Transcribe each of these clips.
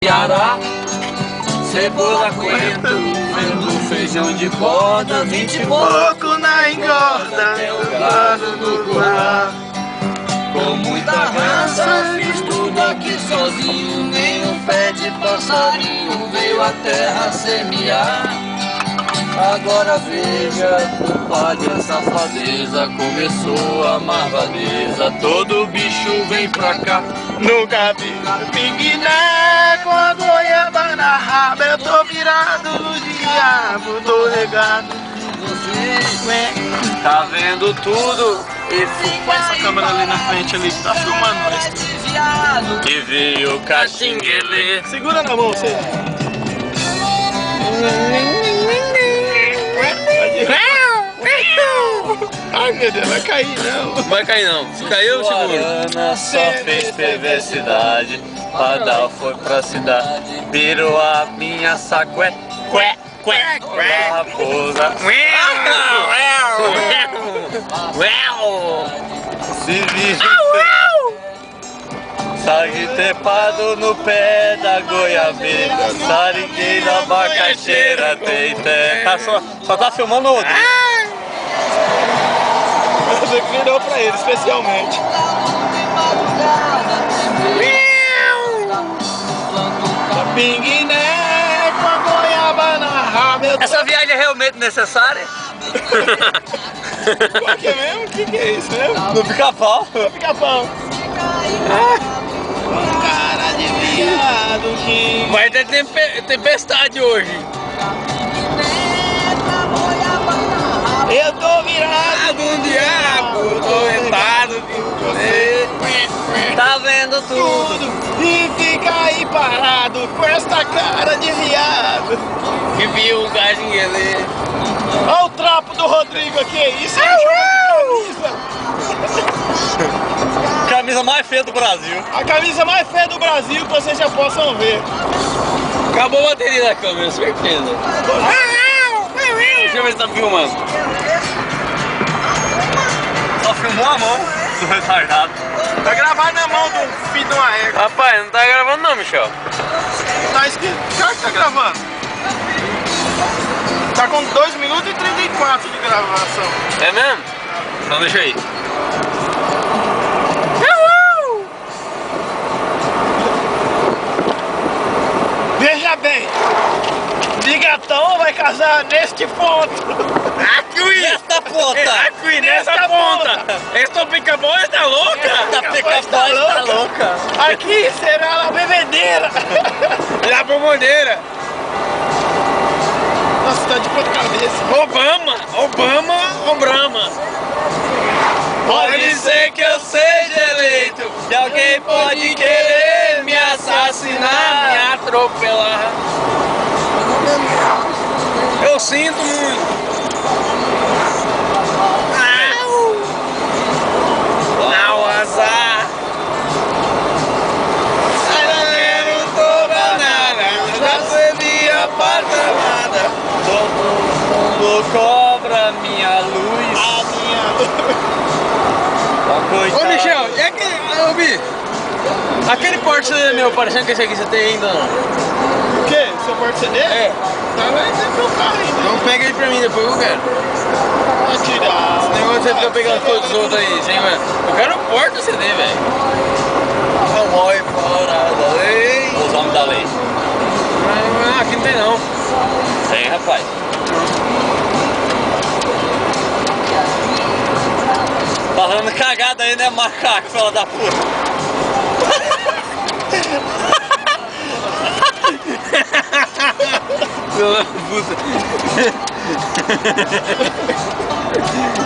Ceará, cebola coentro, feijão de corda, 20 e pouco na engorda, eu guardo no curral. Com muita graça fiz tudo aqui sozinho, nem um pé de passarinho veio a terra semear. Agora veja, culpado e safadeza, começou a marvadeza, todo bicho vem pra cá. Nunca vi pinguiné com a goiaba na raba, eu tô virado no diabo, tô regado. Você tá vendo tudo e Põe essa câmera ali na frente ali, tá filmando nós. que veio o caxinguele. Segura na mão você. Ai meu Deus, vai cair não. Vai cair não. Se cair eu seguro. Ana só fez perversidade, Padal foi pra cidade, virou a minha sacué, cué, cué, cué, raposa. Se vive sangue trepado no pé da goiabeira, sarigueira, abacaxeira, tem terra. Só tá filmando outro. Você virou pra ele especialmente. Pinguiné com a goiaba na raba. Essa viagem é realmente necessária? Qual que é mesmo? O que é isso mesmo? No pica-pau. Pica-pau. Cara de viado que... Vai ter tempestade hoje. Eu tô virado Do diabo, tô retado de você. Tá vendo tudo? e fica aí parado com esta cara de viado. Que viu o caxinguele. Olha o trapo do Rodrigo aqui. Isso é Camisa mais feia do Brasil. a camisa mais feia do Brasil que vocês já possam ver. Acabou a bateria da câmera, certeza. Deixa eu ver se tá filmando. Só filmou a mão do retardado. Tá gravado na mão do filho de uma égua. Rapaz, não tá gravando não, Michel. Tá escrito. Claro que tá gravando. Tá com 2 minutos e 34 de gravação. É mesmo? Então deixa aí. Veja bem, Bigatão vai casar neste ponto. Aqui! Nesta ponta! Aqui, nessa ponta! Esta pica-pau está louca! Esta pica-pau está louca! Aqui será a bebedeira. La pomodeira! Nossa, tá de ponta cabeça. Obama ou Brahma? Pode ser que eu seja eleito e alguém pode querer me assassinar. Me atropelar. Eu sinto muito. Ao azar. Eu não tô nada, já bebi a patamada. Todo mundo cobra minha luz. A minha... Ô Michel, e aquele. Ô Bi, aquele Porsche meu, parecendo que esse aqui você tem ainda não? O quê? Seu porta-CD? É. Tá lá dentro do carro ainda. Então pega ele pra mim depois que eu quero. Vai tirar. Esse negócio você fica pegando todos os outros aí, sem, mano. Eu quero o porta-CD, velho. Amor fora da lei. Os homens da lei. Ah, aqui não tem não. Tem, rapaz. Tá dando cagada aí, né, macaco, fila da puta?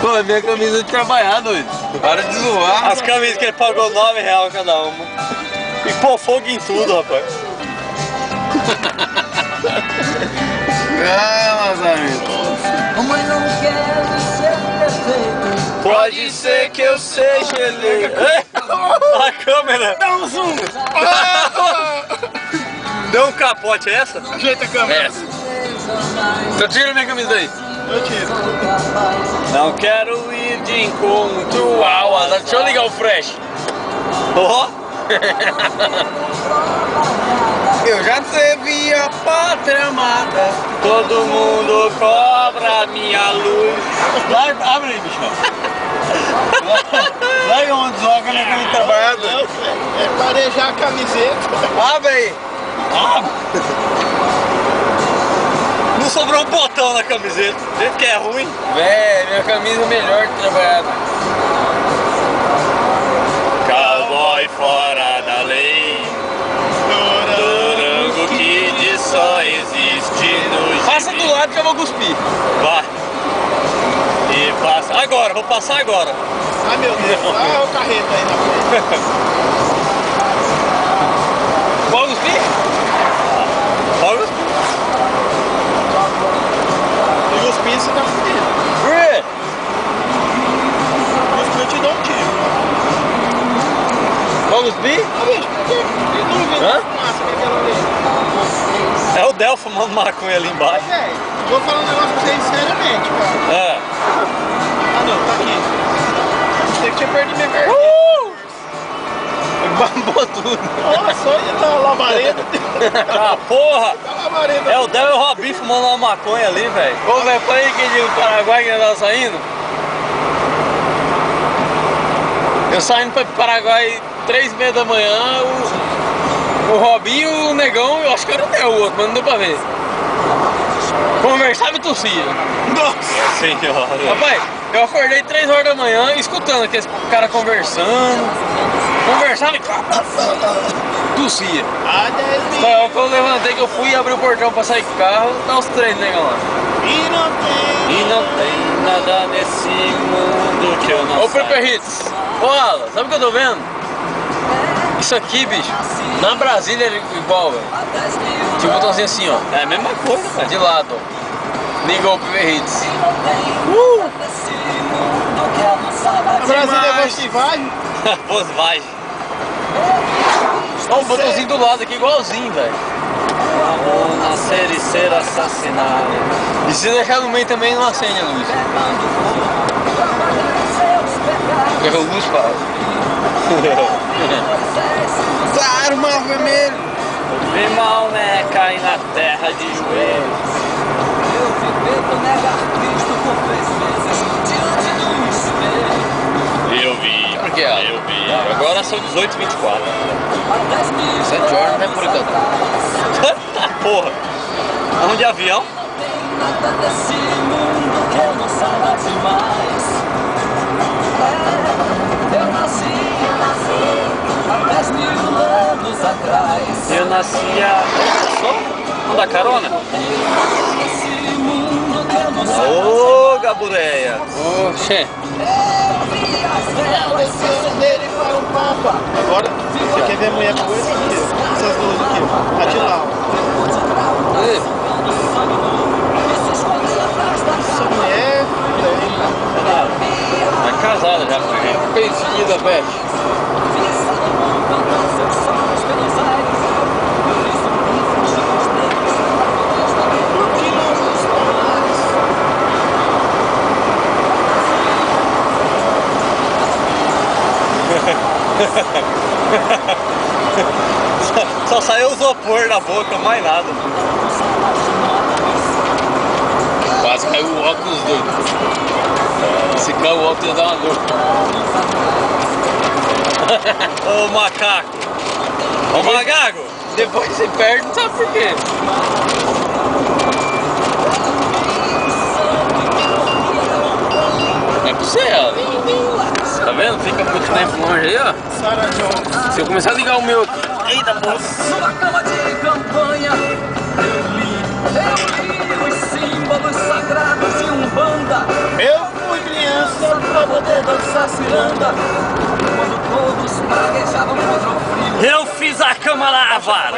Pô, minha camisa de trabalhar, doido. Para de zoar. As camisas que ele pagou R$9 cada uma. E pô fogo em tudo, rapaz. Ah, meus amigos. Pode ser que eu seja eleito. A câmera. Dá um zoom. Deu um capote essa? Ajeita a câmera. Essa. Então tira minha camisa daí. Eu tiro. Não quero ir de encontro ao azar. Deixa eu ligar o flash. Ó. Eu já servi a pátria amada. Todo mundo cobra minha luz. Abre aí, bicho. Larga onde joga na cama trabalhada. É parejar a camiseta. Abre aí. Não sobrou um botão na camiseta. Do jeito que é ruim. Véi, minha camisa é melhor que trabalhada. Cowboy fora da lei. Durango Kid só existe no Passa do lado que eu vou cuspir. Vai. E passa. Agora, vou passar agora. Ai meu Deus, olha o carreta aí na frente. Pode cuspir? Pode cuspir. E os pins você tá fudido. Por quê? Os pins eu te dou um tiro. Pode cuspir? Ah, bicho, por quê? Eu não vi Hã? fumaça que aquela ali. É o Del fumando maconha ali embaixo. Véi, vou falar um negócio pra vocês seriamente, cara. É. Ah não, tá aqui. Achei que tinha perdido minha carteira. Bambou tudo. Nossa, olha lá a labareda. Ah, porra! A labareda. É o Del e o Robinho fumando uma maconha ali, velho. Ô, velho, falei que de Paraguai que nós tava saindo. Eu saindo pra Paraguai 3h30 da manhã, o Robinho, o Negão, eu acho que era até o outro, mas não deu pra ver. Conversava e tossia. Nossa. Senhora. Rapaz, eu acordei 3 horas da manhã escutando aqueles caras conversando. Conversava e tossia. Ah, 10 mil. Então eu levantei que eu fui abrir o portão pra sair com o carro, tá os 3 negão lá. E não tem. E não tem nada nesse mundo que eu não Ô saiba. Pepe Hits, ô Alan, sabe o que eu tô vendo? Isso aqui, bicho, na Brasília é igual, velho. Tinha um botãozinho assim, ó. É a mesma coisa, velho. De lado, ó. Ligou o Pepe Hits. A Brasília é Volkswagen. Volkswagen. Ó, o botãozinho do lado aqui igualzinho, velho. Vamos nascer e ser assassinado. E se deixar no meio também não acende a luz. Porque a luz fala. Claro, mar vermelho. Vi mal, né? Cair na terra de joelhos. Eu vi. Por quê? Eu vi. Agora são 18h24. 7 horas não vai por enquanto. Porra. Vamos de avião? Eu nasci há... Só? Vamos dar carona? Ô, Gabureia! Oxê. Dele para o Papa. Agora, você quer ver a mulher com esse aqui? Essas duas aqui, ó. A de lá, ó. Essa mulher Tá casada já com ele. Peitinho da Beth. Só saiu o isopor na boca, mais nada. Quase caiu o óculos doido. Se caiu o óculos ia dar uma dor. Ô macaco! Ô magago! Depois você perde, não sabe por quê. É pra você, ó. Tá vendo? Fica muito tempo longe aí, ó. Sarah Jones. Se eu começar a ligar o meu aqui. Eita, moça! Sua cama de campanha, eu li os símbolos sagrados de Umbanda, Eu fui criança. pra poder dançar ciranda, quando todos praguejavam contra o frio. Eu fiz a cama lavar!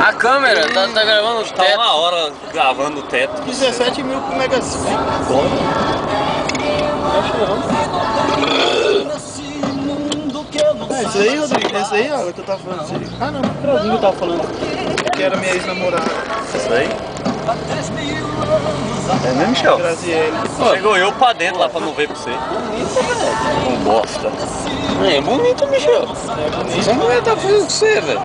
A câmera tá gravando o Tá teto. uma hora gravando o teto. 17 mil com megas. Nesse mundo que eu não É isso aí, Rodrigo? Esse aí, ó, que eu tava falando. Esse aí. Ah, não, o Crauzinho que eu tava falando. Que era minha ex-namorada. Isso aí? há 10 mil anos É mesmo, Michel? Você ganhou pra dentro lá pra não ver pra você. Um bosta. É bonito, Michel. Essa mulher tá fazendo com você, velho.